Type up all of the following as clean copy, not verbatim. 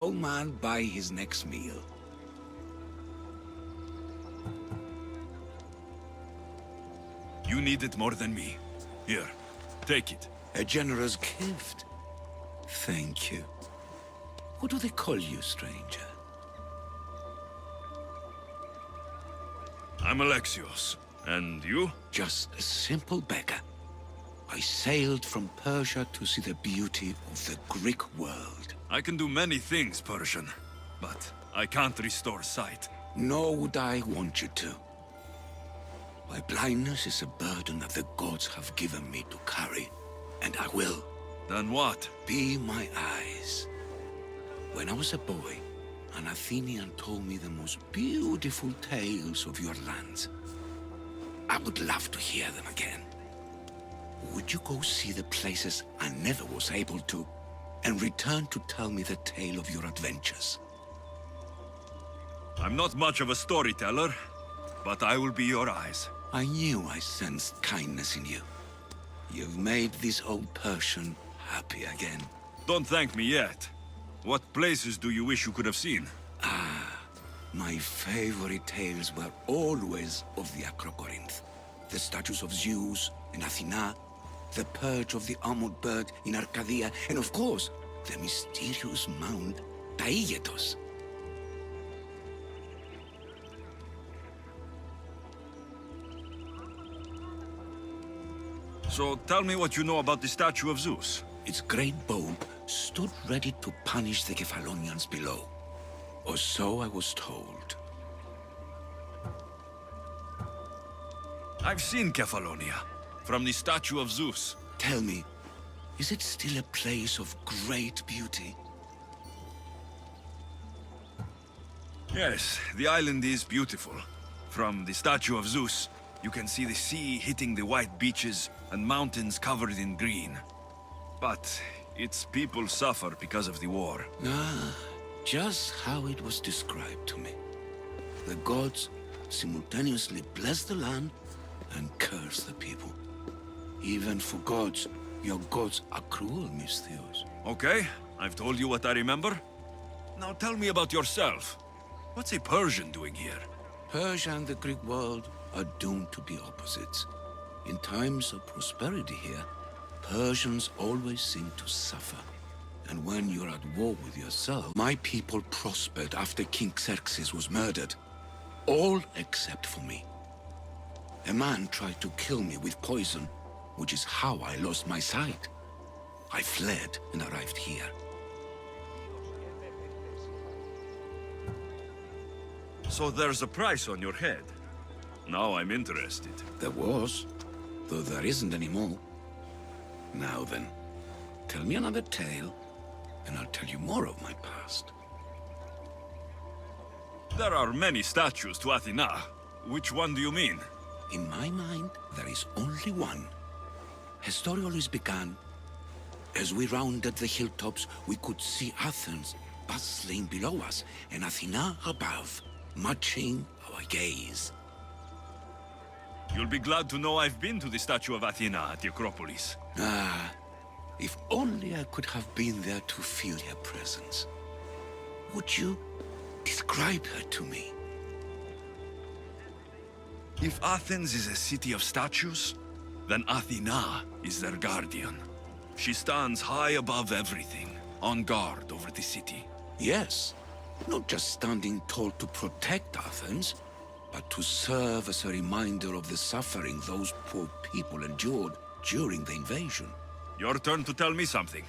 old man buy his next meal. You need it more than me. Here, take it. A generous gift. Thank you. What do they call you, stranger? I'm Alexios. And you? Just a simple beggar. I sailed from Persia to see the beauty of the Greek world. I can do many things, Persian, but I can't restore sight. Nor would I want you to. My blindness is a burden that the gods have given me to carry, and I will. Then what? Be my eyes. When I was a boy, an Athenian told me the most beautiful tales of your lands. I would love to hear them again. Would you go see the places I never was able to, and return to tell me the tale of your adventures? I'm not much of a storyteller, but I will be your eyes. I knew I sensed kindness in you. You've made this old Persian happy again. Don't thank me yet. What places do you wish you could have seen? My favorite tales were always of the Acrocorinth. The statues of Zeus and Athena, the perch of the armored bird in Arcadia, and of course, the mysterious mound Taygetos. So tell me what you know about the statue of Zeus. Its great bow stood ready to punish the Kephalonians below. Or so I was told. I've seen Kephallonia, from the statue of Zeus. Tell me, is it still a place of great beauty? Yes, the island is beautiful. From the statue of Zeus, you can see the sea hitting the white beaches and mountains covered in green. But its people suffer because of the war. Just how it was described to me. The gods simultaneously bless the land and curse the people. Even for gods, your gods are cruel, Misthios. Okay, I've told you what I remember. Now tell me about yourself. What's a Persian doing here? Persia and the Greek world are doomed to be opposites. In times of prosperity here, Persians always seem to suffer. And when you're at war with yourself, my people prospered after King Xerxes was murdered. All except for me. A man tried to kill me with poison, which is how I lost my sight. I fled and arrived here. So there's a price on your head. Now I'm interested. There was, though there isn't anymore. Now then, tell me another tale, and I'll tell you more of my past. There are many statues to Athena. Which one do you mean? In my mind, there is only one. Her story always began. As we rounded the hilltops, we could see Athens bustling below us, and Athena above, matching our gaze. You'll be glad to know I've been to the statue of Athena at the Acropolis. If only I could have been there to feel her presence. Would you describe her to me? If Athens is a city of statues, then Athena is their guardian. She stands high above everything, on guard over the city. Yes, not just standing tall to protect Athens, but to serve as a reminder of the suffering those poor people endured during the invasion. Your turn to tell me something.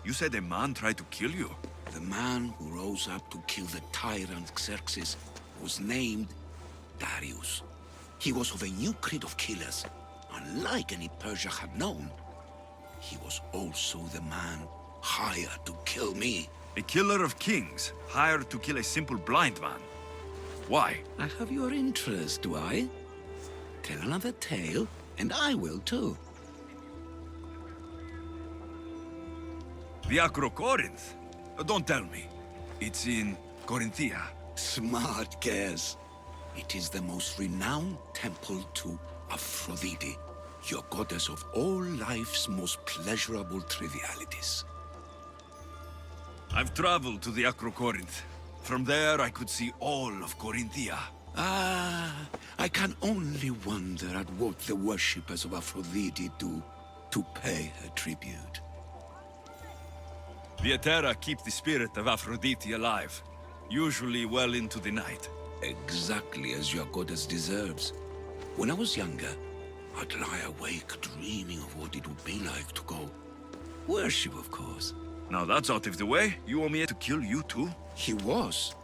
You said a man tried to kill you. The man who rose up to kill the tyrant Xerxes was named Darius. He was of a new creed of killers, unlike any Persia had known. He was also the man hired to kill me. A killer of kings, hired to kill a simple blind man. Why? I have your interest, do I? Tell another tale, and I will too. The Acrocorinth? Don't tell me. It's in Corinthia. Smart guess. It is the most renowned temple to Aphrodite, your goddess of all life's most pleasurable trivialities. I've traveled to the Acrocorinth. From there, I could see all of Corinthia. Ah, I can only wonder at what the worshippers of Aphrodite do to pay her tribute. The Aetera keep the spirit of Aphrodite alive, usually well into the night. Exactly as your goddess deserves. When I was younger, I'd lie awake dreaming of what it would be like to go. Worship, of course. Now that's out of the way. You want me to kill you too? He was.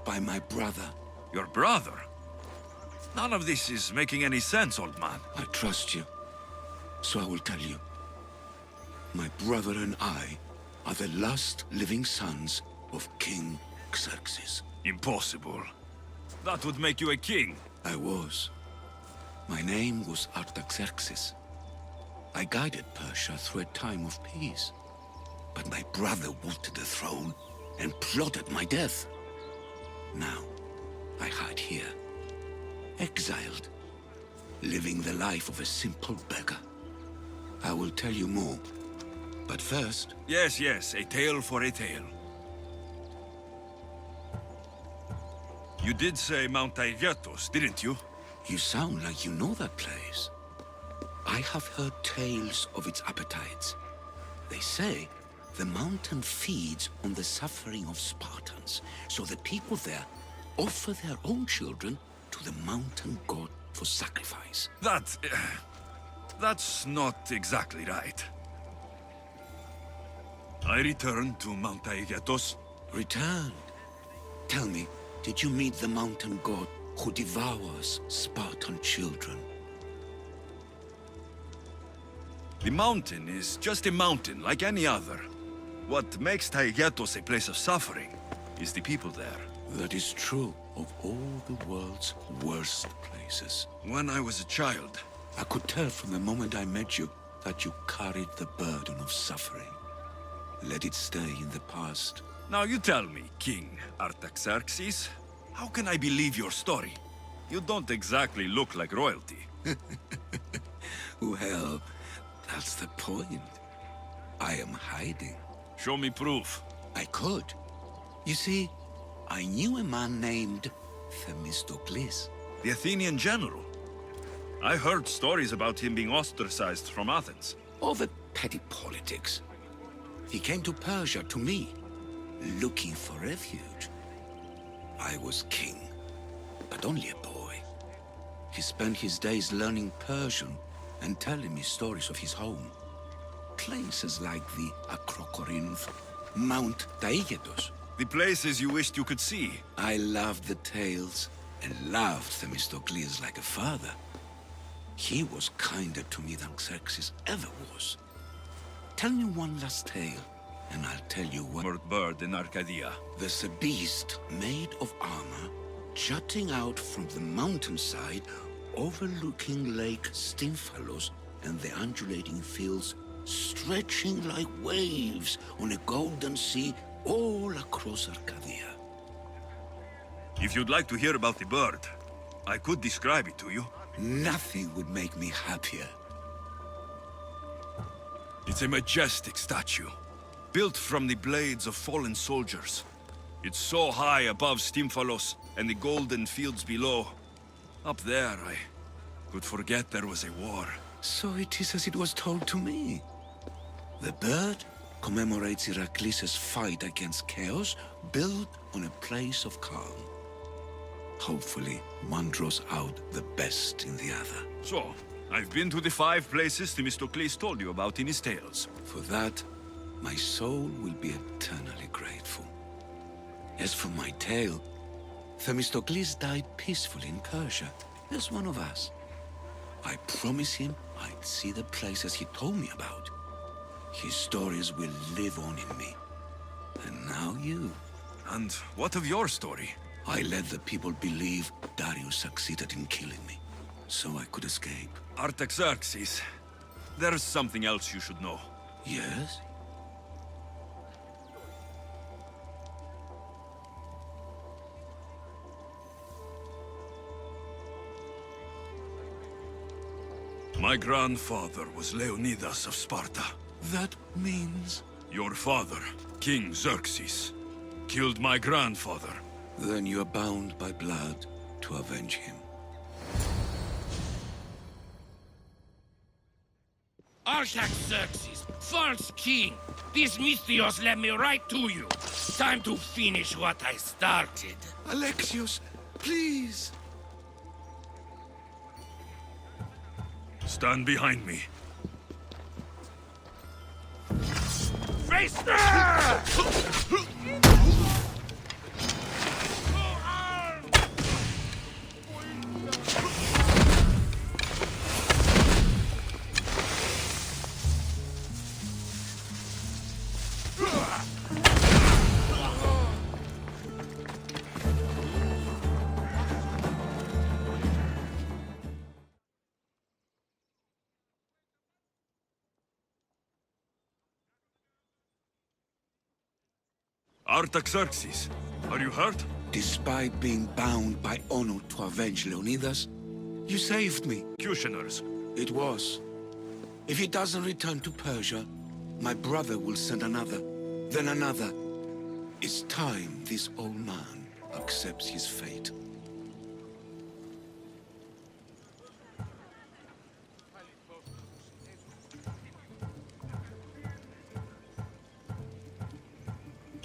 By my brother. Your brother? None of this is making any sense, old man. I trust you. So I will tell you. My brother and I are the last living sons of King Xerxes. Impossible. That would make you a king. I was. My name was Artaxerxes. I guided Persia through a time of peace. But my brother wanted the throne and plotted my death. Now, I hide here, exiled, living the life of a simple beggar. I will tell you more, but first... Yes, a tale for a tale. You did say Mount Taygetos, didn't you? You sound like you know that place. I have heard tales of its appetites. They say the mountain feeds on the suffering of Spartans, so the people there offer their own children to the mountain god for sacrifice. That's not exactly right. I returned to Mount Taygetos. Returned? Tell me, did you meet the mountain god who devours Spartan children? The mountain is just a mountain like any other. What makes Taygetos a place of suffering is the people there. That is true of all the world's worst places. When I was a child, I could tell from the moment I met you that you carried the burden of suffering. Let it stay in the past. Now you tell me, King Artaxerxes, how can I believe your story? You don't exactly look like royalty. Well, that's the point. I am hiding. Show me proof. I could. You see, I knew a man named Themistocles. The Athenian general. I heard stories about him being ostracized from Athens. All the petty politics. He came to Persia, to me, looking for refuge. I was king, but only a boy. He spent his days learning Persian and telling me stories of his home. Places like the Acrocorinth, Mount Taygetos. The places you wished you could see. I loved the tales and loved Themistocles like a father. He was kinder to me than Xerxes ever was. Tell me one last tale, and I'll tell you what... Armored bird in Arcadia. There's a beast made of armor, jutting out from the mountainside, overlooking Lake Stymphalos and the undulating fields, stretching like waves on a golden sea all across Arcadia. If you'd like to hear about the bird, I could describe it to you. Nothing would make me happier. It's a majestic statue, built from the blades of fallen soldiers. It's so high above Stymphalos and the golden fields below. Up there, I could forget there was a war. So it is as it was told to me. The bird commemorates Heracles' fight against chaos, built on a place of calm. Hopefully, one draws out the best in the other. So, I've been to the 5 places Themistocles told you about in his tales. For that, my soul will be eternally grateful. As for my tale, Themistocles died peacefully in Persia, as one of us. I promised him I'd see the places he told me about. His stories will live on in me. And now you. And what of your story? I let the people believe Darius succeeded in killing me, so I could escape. Artaxerxes, there's something else you should know. Yes? My grandfather was Leonidas of Sparta. That means... Your father, King Xerxes, killed my grandfather. Then you are bound by blood to avenge him. Artaxerxes, false king! These Misthios led me right to you. Time to finish what I started. Alexios, please! Stand behind me. Face Artaxerxes, are you hurt? Despite being bound by honor to avenge Leonidas, you saved me. Executioners. It was. If he doesn't return to Persia, my brother will send another, then another. It's time this old man accepts his fate.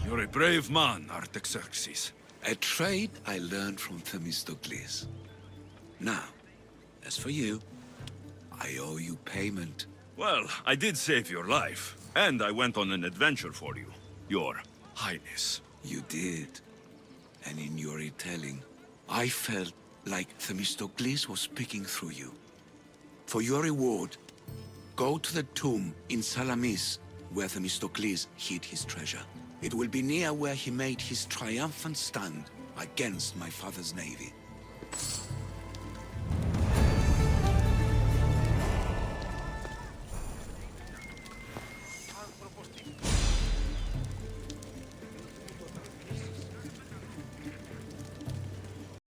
You're a brave man, Artaxerxes. A trait I learned from Themistocles. Now, as for you, I owe you payment. Well, I did save your life, and I went on an adventure for you, Your Highness. You did. And in your retelling, I felt like Themistocles was speaking through you. For your reward, go to the tomb in Salamis, where Themistocles hid his treasure. It will be near where he made his triumphant stand against my father's navy.